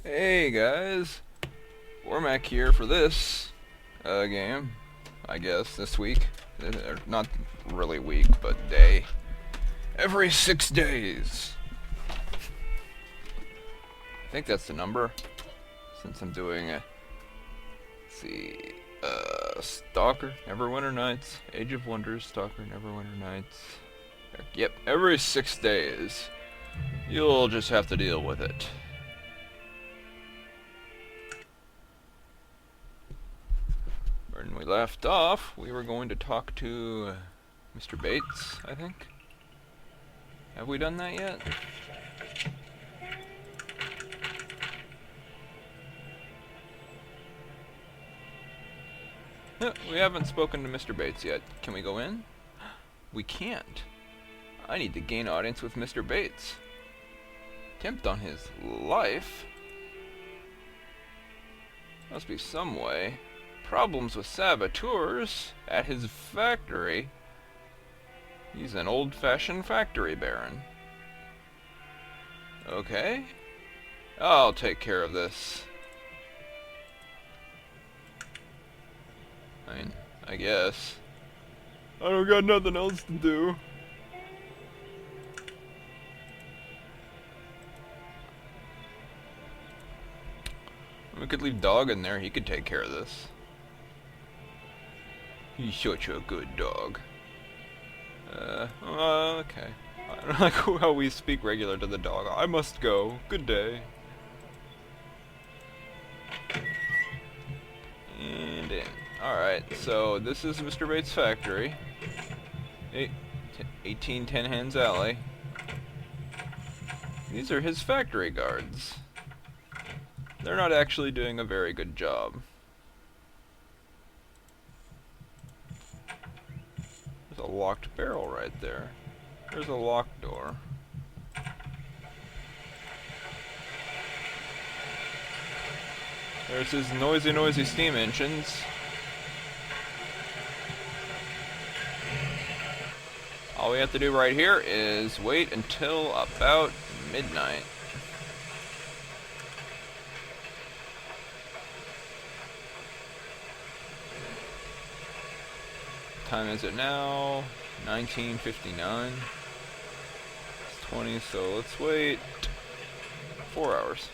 Hey guys, Bormac here for this game, I guess, this week. Not really week, but day. Every 6 days. I think that's the number, since I'm doing let's see, Stalker, Neverwinter Nights, Age of Wonders, Stalker, Neverwinter Nights. Yep, every 6 days. You'll just have to deal with it. When we left off, we were going to talk to Mr. Bates, I think. Have we done that yet? We haven't spoken to Mr. Bates yet. Can we go in? We can't. I need to gain audience with Mr. Bates. Tempt on his life? Must be some way. Problems with saboteurs at his factory. He's an old-fashioned factory baron. Okay. I'll take care of this. I guess. I don't got nothing else to do. We could leave Dog in there. He could take care of this. He's such a good dog. Okay. I don't like how we speak regular to the dog. I must go. Good day. And in. Alright, so this is Mr. Bates' factory. 1810 Hands Alley. These are his factory guards. They're not actually doing a very good job. There's a locked barrel right there. There's a locked door. There's his noisy steam engines. All we have to do right here is wait until about midnight. Time is it now? 19:59. It's 20, so let's wait 4 hours.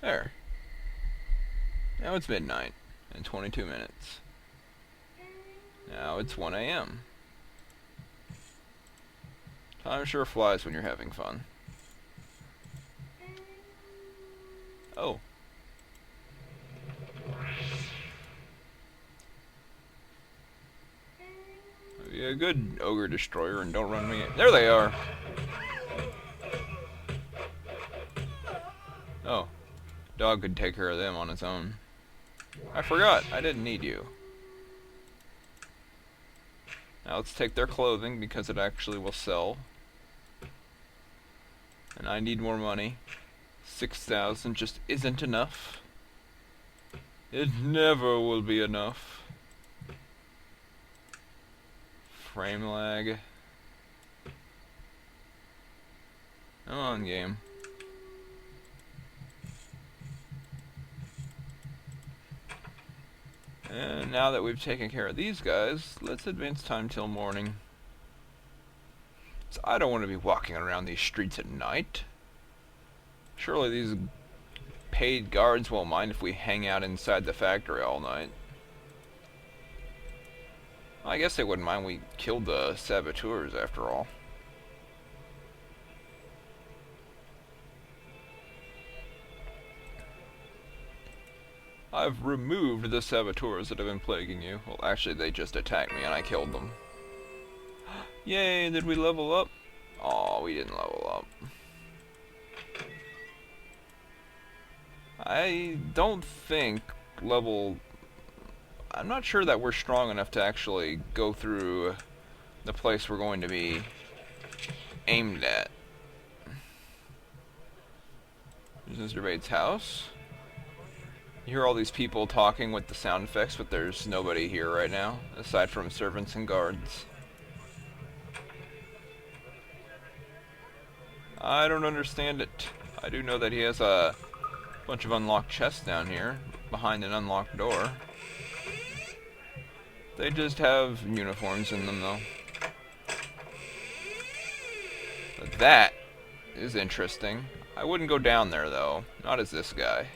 There. Now it's midnight and 22 minutes. Now it's 1 a.m. Time sure flies when you're having fun. Oh. Be a good ogre destroyer and don't run me. There they are. Oh. Dog could take care of them on his own. I forgot. I didn't need you. Now let's take their clothing because it actually will sell. And I need more money. 6,000 just isn't enough. It never will be enough. Frame lag. Come on, game. And now that we've taken care of these guys, let's advance time till morning. So I don't want to be walking around these streets at night. Surely these paid guards won't mind if we hang out inside the factory all night. I guess they wouldn't mind we killed the saboteurs after all. I've removed the saboteurs that have been plaguing you. Well, actually, they just attacked me and I killed them. Yay, did we level up? Aw, we didn't level up. I don't think I'm not sure that we're strong enough to actually go through the place we're going to be aimed at. There's Mr. Bates' house. You hear all these people talking with the sound effects, but there's nobody here right now, aside from servants and guards. I don't understand it. I do know that he has a bunch of unlocked chests down here, behind an unlocked door. They just have uniforms in them, though. But that is interesting. I wouldn't go down there, though. Not as this guy.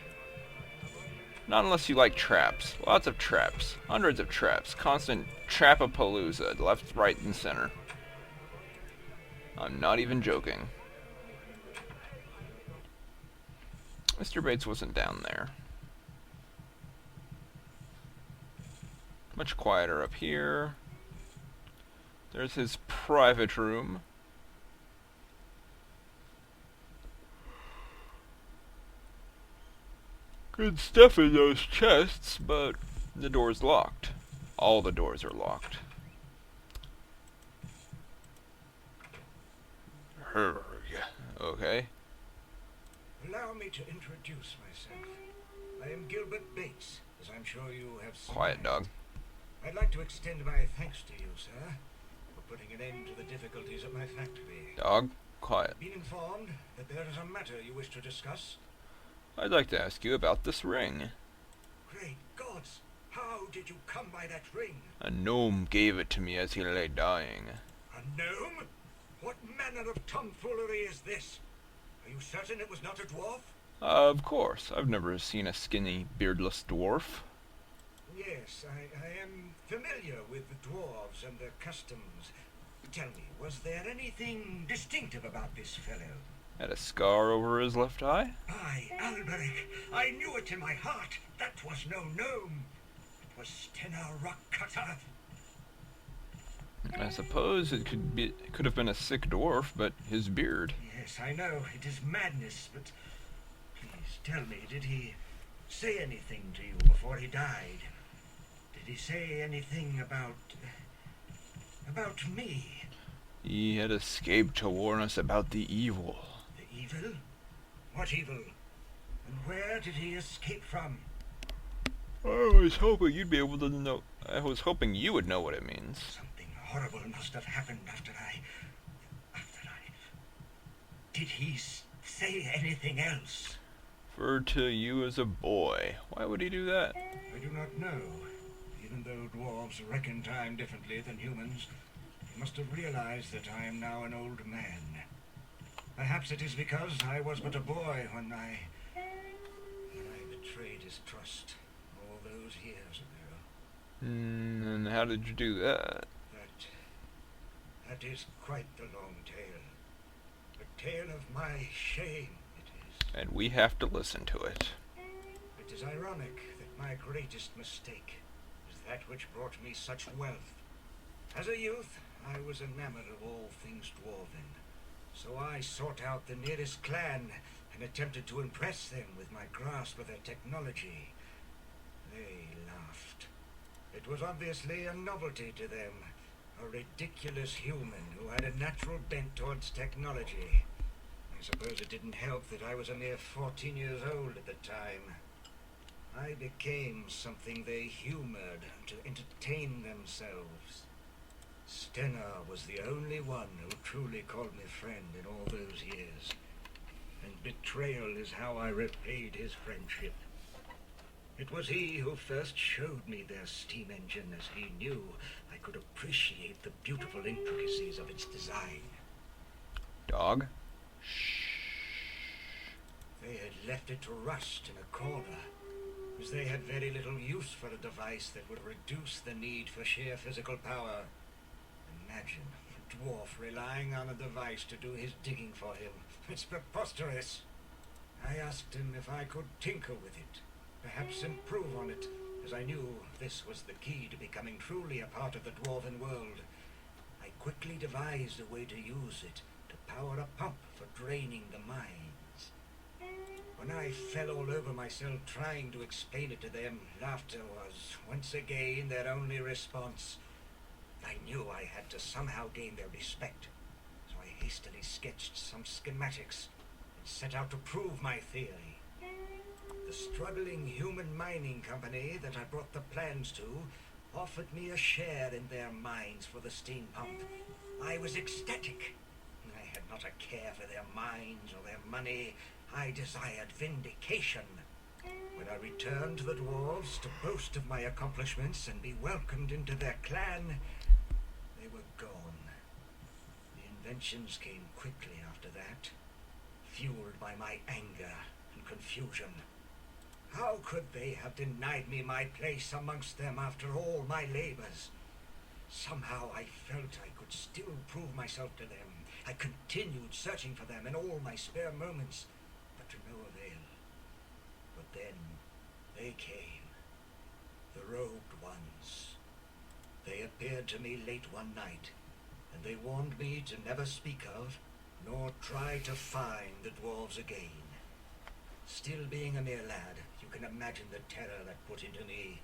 Not unless you like traps. Lots of traps. Hundreds of traps. Constant trapapalooza, left, right, and center. I'm not even joking. Mr. Bates wasn't down there. Much quieter up here. There's his private room. Good stuff in those chests, but the door's locked. All the doors are locked. Okay. Allow me to introduce myself. I am Gilbert Bates, as I'm sure you have seen. Quiet, dog. I'd like to extend my thanks to you, sir, for putting an end to the difficulties at my factory. Dog, quiet. Been informed that there is a matter you wish to discuss? I'd like to ask you about this ring. Great gods! How did you come by that ring? A gnome gave it to me as he lay dying. A gnome? What manner of tomfoolery is this? Are you certain it was not a dwarf? Of course. I've never seen a skinny, beardless dwarf. Yes, I am familiar with the dwarves and their customs. Tell me, was there anything distinctive about this fellow? Had a scar over his left eye? By Alberic, I knew it in my heart. That was no gnome. It was Stenner Rockcutter. I suppose it could have been a sick dwarf, but his beard. Yes, I know, it is madness, but please tell me, did he say anything to you before he died? Did he say anything about me? He had escaped to warn us about the evil. The evil? What evil? And where did he escape from? I was hoping you'd be able to know. I was hoping you would know what it means. Something horrible must have happened after I... Did he say anything else? Referred to you as a boy. Why would he do that? I do not know. Even though dwarves reckon time differently than humans, he must have realized that I am now an old man. Perhaps it is because I was but a boy when I betrayed his trust all those years ago. And how did you do that? That is quite the long tale. A tale of my shame, it is. And we have to listen to it. It is ironic that my greatest mistake is that which brought me such wealth. As a youth, I was enamored of all things dwarven, so I sought out the nearest clan and attempted to impress them with my grasp of their technology. They laughed. It was obviously a novelty to them, a ridiculous human who had a natural bent towards technology. I suppose it didn't help that I was a mere 14 years old at the time. I became something they humored to entertain themselves. Stenner was the only one who truly called me friend in all those years, and betrayal is how I repaid his friendship. It was he who first showed me their steam engine, as he knew I could appreciate the beautiful intricacies of its design. Dog? Shh. They had left it to rust in a corner, as they had very little use for a device that would reduce the need for sheer physical power. Imagine a dwarf relying on a device to do his digging for him. It's preposterous. I asked him if I could tinker with it, perhaps improve on it, as I knew this was the key to becoming truly a part of the dwarven world. I quickly devised a way to use it to power a pump for draining the mines. When I fell all over myself trying to explain it to them, laughter was once again their only response. I knew I had to somehow gain their respect, so I hastily sketched some schematics and set out to prove my theory. The struggling human mining company that I brought the plans to offered me a share in their mines for the steam pump. I was ecstatic. I had not a care for their minds or their money. I desired vindication. When I returned to the dwarves to boast of my accomplishments and be welcomed into their clan, they were gone. The inventions came quickly after that, fueled by my anger and confusion. How could they have denied me my place amongst them after all my labors? Somehow I felt I could still prove myself to them. I continued searching for them in all my spare moments, but to no avail. But then they came, the robed ones. They appeared to me late one night, and they warned me to never speak of, nor try to find the dwarves again. Still being a mere lad, you can imagine the terror that put into me.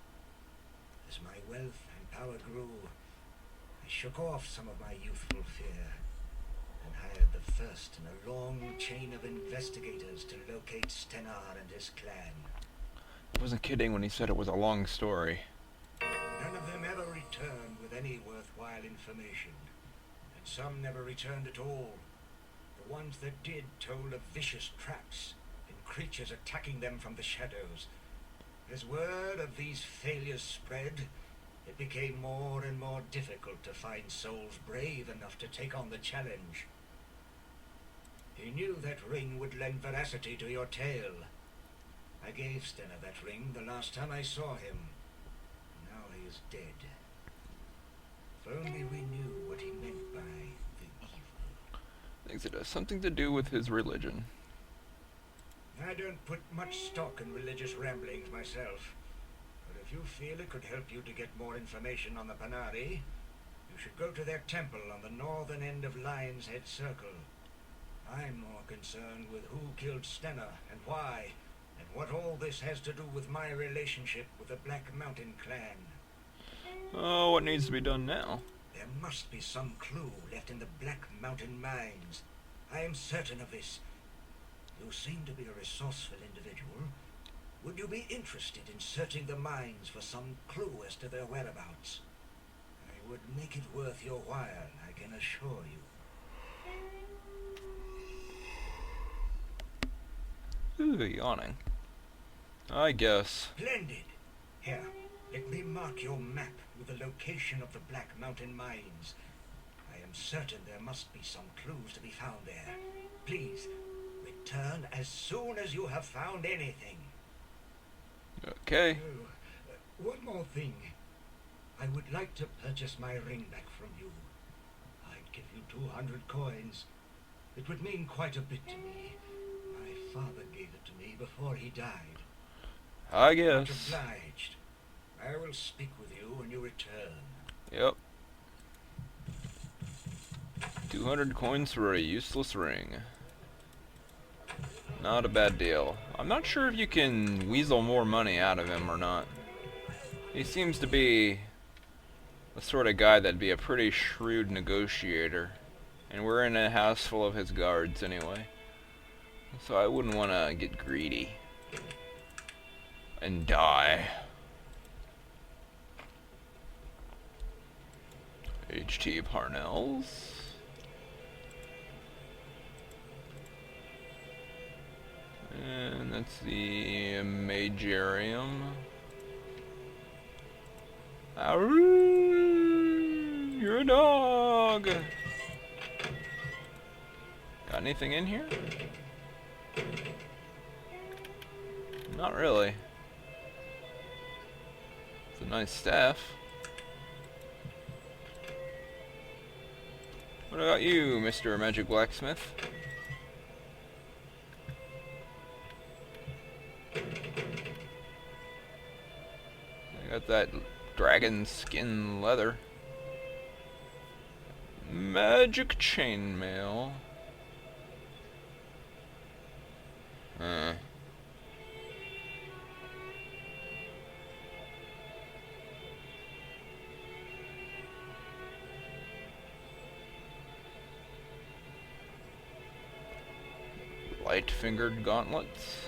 As my wealth and power grew, I shook off some of my youthful fear, and hired the first in a long chain of investigators to locate Stenar and his clan. I wasn't kidding when he said it was a long story. None of them ever returned with any worthwhile information, and some never returned at all. The ones that did told of vicious traps and creatures attacking them from the shadows. As word of these failures spread, it became more and more difficult to find souls brave enough to take on the challenge. He knew that ring would lend veracity to your tale. I gave Stenner that ring the last time I saw him. Now he is dead. If only we knew what he meant by the evil. Thinks it has something to do with his religion. I don't put much stock in religious ramblings myself. But if you feel it could help you to get more information on the Panari, you should go to their temple on the northern end of Lion's Head Circle. I'm more concerned with who killed Stenner and why, and what all this has to do with my relationship with the Black Mountain clan. Oh, what needs to be done now? There must be some clue left in the Black Mountain mines. I am certain of this. You seem to be a resourceful individual. Would you be interested in searching the mines for some clue as to their whereabouts? I would make it worth your while, I can assure you. Ooh, yawning. I guess. Splendid! Here, let me mark your map with the location of the Black Mountain mines. I am certain there must be some clues to be found there. Please, return as soon as you have found anything. Okay. Oh, one more thing. I would like to purchase my ring back from you. I'd give you 200 coins. It would mean quite a bit to me. My father gave it to me before he died. I Much guess. obliged. I will speak with you when you return. Yep. 200 coins for a useless ring. Not a bad deal. I'm not sure if you can weasel more money out of him or not. He seems to be the sort of guy that'd be a pretty shrewd negotiator. And we're in a house full of his guards anyway. So I wouldn't want to get greedy. And die. HT Parnells. And that's the Magarium. Aroo! You're a dog! Got anything in here? Not really. It's a nice staff. What about you, Mr. Magic Blacksmith? I got that dragon skin leather. Magic chainmail. Light-fingered gauntlets.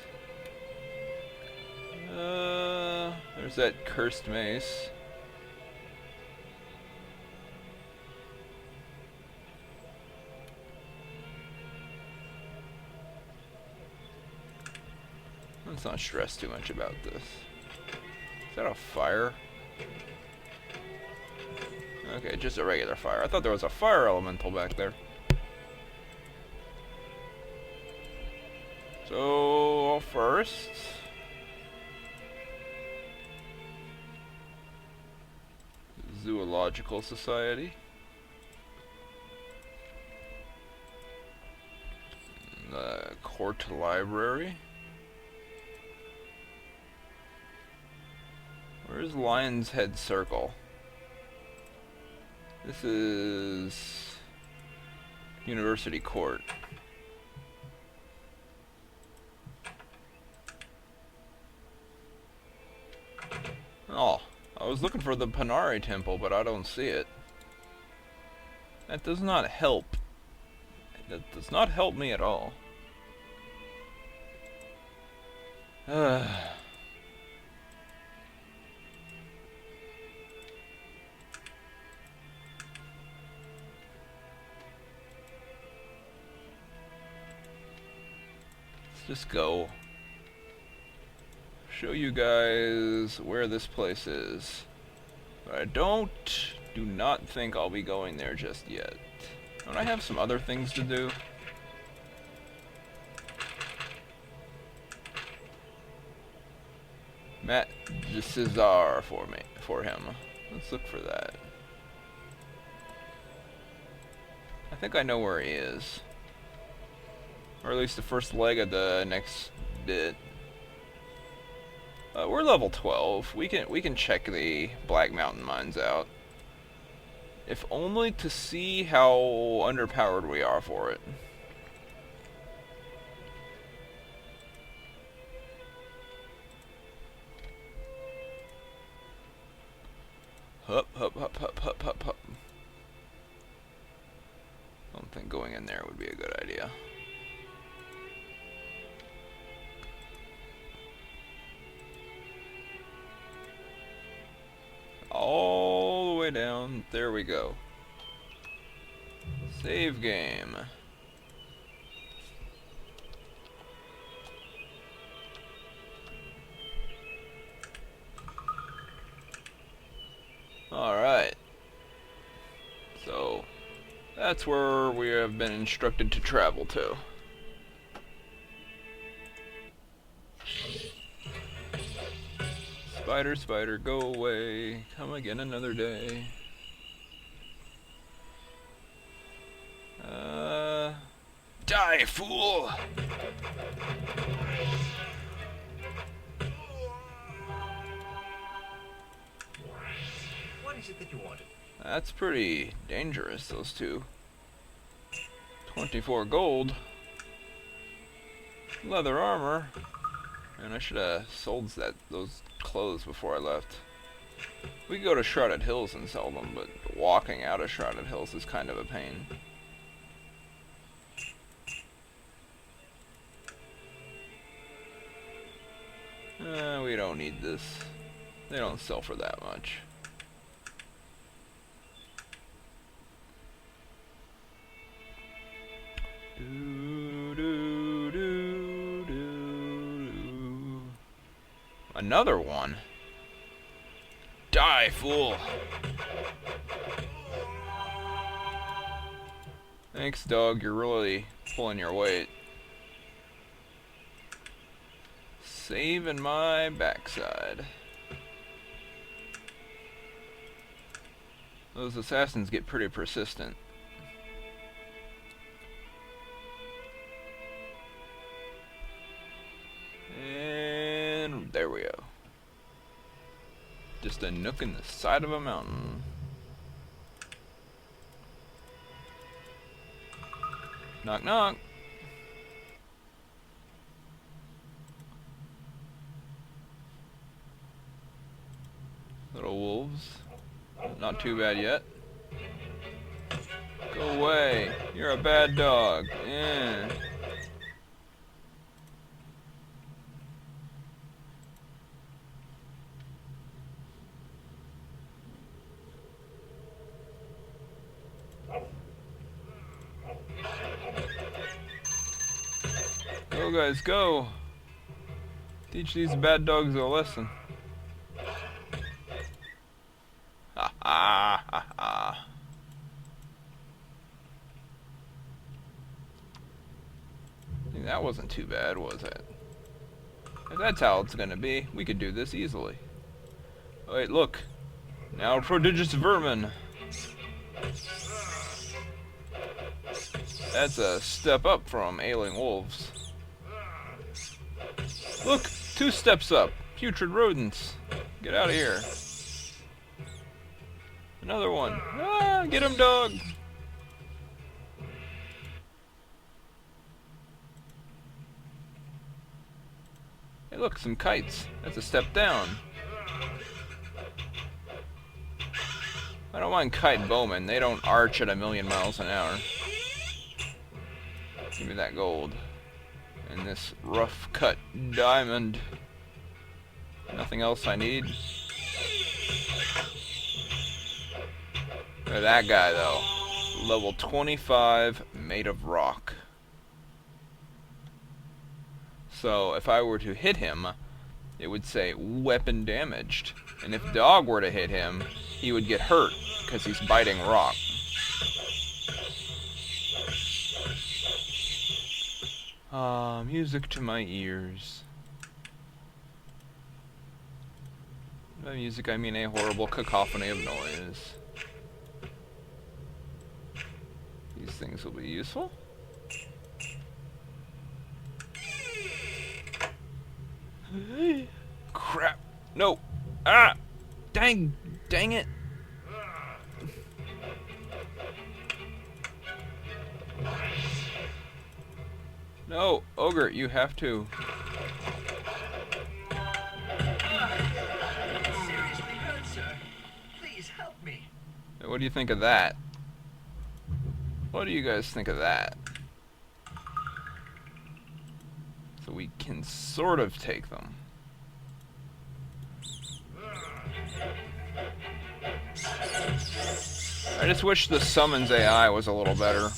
There's that cursed mace. Let's not stress too much about this. Is that a fire? Okay, just a regular fire. I thought there was a fire elemental back there. So, first... Zoological Society. The Court Library. Where's Lion's Head Circle? This is University Court. Oh, I was looking for the Panari Temple, but I don't see it. That does not help. That does not help me at all. Let's just go. Show you guys where this place is. But I do not think I'll be going there just yet. Don't I have some other things to do? Matt de Cesar for him. Let's look for that. I think I know where he is. Or at least the first leg of the next bit. We're level 12. We can check the Black Mountain mines out. If only to see how underpowered we are for it. Hup, hup, hup, hup, hup, hup, hup. I don't think going in there would be a good idea. All the way down. There we go. Save game. Alright. So, that's where we have been instructed to travel to. Spider, spider, go away. Come again another day. Die, fool! What is it that you wanted? That's pretty dangerous, those two. 24 gold. Leather armor. And I should have sold those clothes before I left. We could go to Shrouded Hills and sell them, but walking out of Shrouded Hills is kind of a pain. We don't need this. They don't sell for that much. Another one? Die, fool! Thanks, dog. You're really pulling your weight. Saving my backside. Those assassins get pretty persistent. And there we go. Just a nook in the side of a mountain. Knock knock. Little wolves. Not too bad yet. Go away. You're a bad dog. Yeah. Go guys, go! Teach these bad dogs a lesson. Ha ha ha ha. That wasn't too bad, was it? If that's how it's gonna be, we could do this easily. Oh, wait, look. Now prodigious vermin. That's a step up from ailing wolves. Look! 2 steps up. Putrid rodents. Get out of here. Another one. Ah, get him, dog! Hey, look, some kites. That's a step down. I don't mind kite bowmen. They don't arch at 1,000,000 miles an hour. Give me that gold. And this rough cut diamond. Nothing else I need. Look at that guy, though. Level 25, made of rock. So if I were to hit him, it would say weapon damaged. And if dog were to hit him, he would get hurt because he's biting rock. Ah, music to my ears. By music, I mean a horrible cacophony of noise. These things will be useful. Crap. No. Ah! Dang it. No, Ogre, you have to. Seriously hurt, sir. Please help me. What do you think of that? What do you guys think of that? So we can sort of take them. I just wish the summons AI was a little better.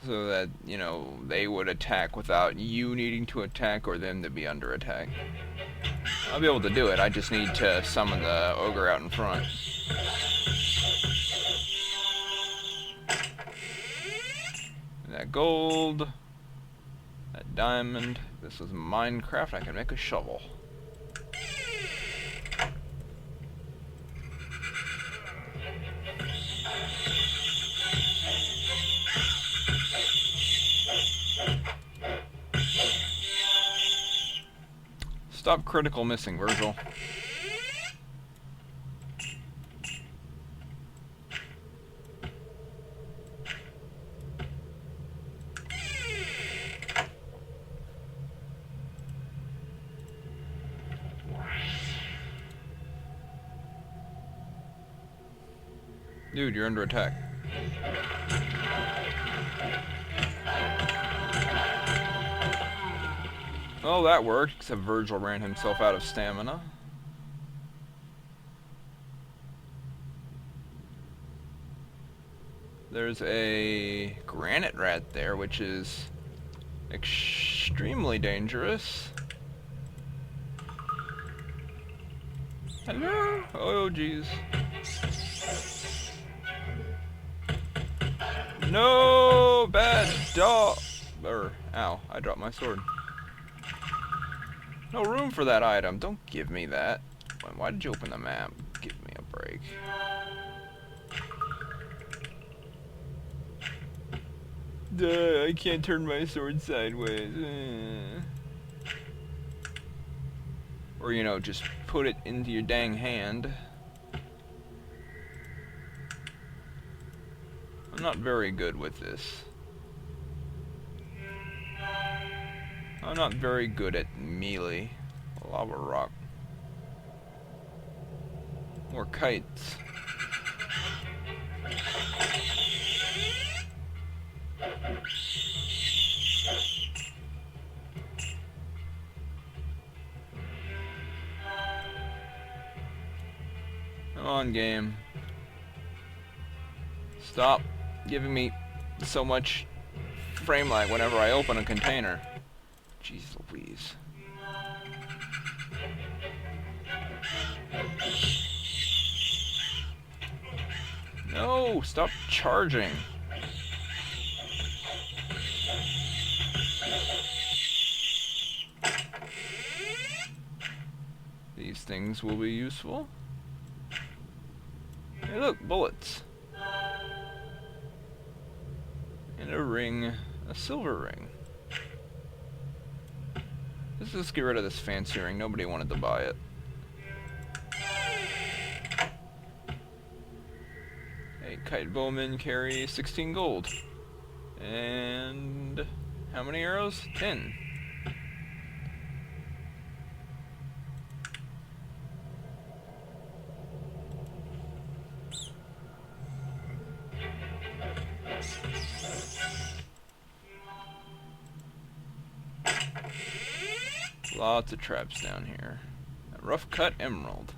So that, you know, they would attack without you needing to attack or them to be under attack. I'll be able to do it, I just need to summon the ogre out in front. That gold, that diamond, this is Minecraft, I can make a shovel. Stop critical missing, Virgil. Dude, you're under attack. Well, that worked, except Virgil ran himself out of stamina. There's a granite rat there, which is extremely dangerous. Hello? Oh, jeez. No, bad dog. Ow, I dropped my sword. No room for that item. Don't give me that. Why did you open the map? Give me a break. Duh, I can't turn my sword sideways. Or, you know, just put it into your dang hand. I'm not very good with this. I'm not very good at melee. Lava rock. More kites. Come on, game. Stop giving me so much frame lag whenever I open a container. Jeez Louise. No, stop charging. These things will be useful. Hey look, bullets. And a ring, a silver ring. Let's just get rid of this fancy ring. Nobody wanted to buy it. Hey, kite bowmen carry 16 gold. And how many arrows? 10. Lots of traps down here. A rough cut emerald.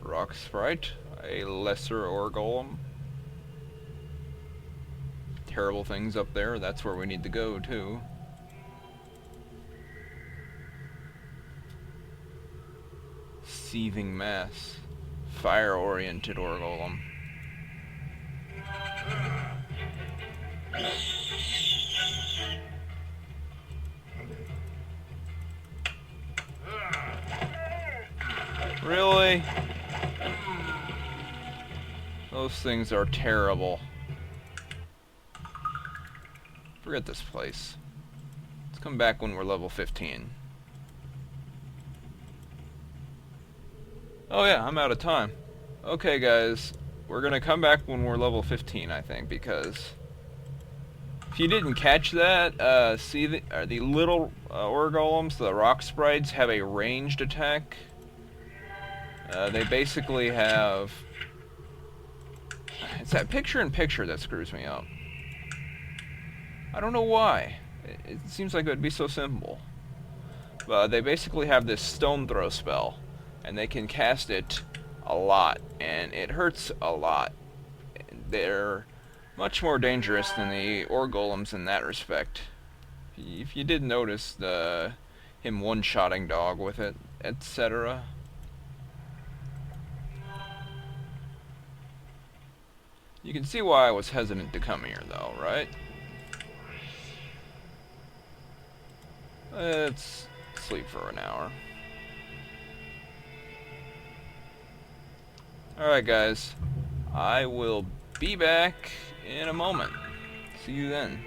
Rock sprite, a lesser ore golem. Terrible things up there, that's where we need to go too. Seething mass. Fire-oriented ore golem. Really? Those things are terrible. Forget this place. Let's come back when we're level 15. Oh yeah, I'm out of time. Okay guys, we're gonna come back when we're level 15, I think, because if you didn't catch that, see the little ore golems, the rock sprites, have a ranged attack. They basically have... It's that picture-in-picture that screws me up. I don't know why. It seems like it would be so simple. But they basically have this stone throw spell, and they can cast it a lot, and it hurts a lot. They're much more dangerous than the ore golems in that respect. If you did notice him one-shotting dog with it, etc. You can see why I was hesitant to come here, though, right? Let's sleep for an hour. Alright, guys. I will be back in a moment. See you then.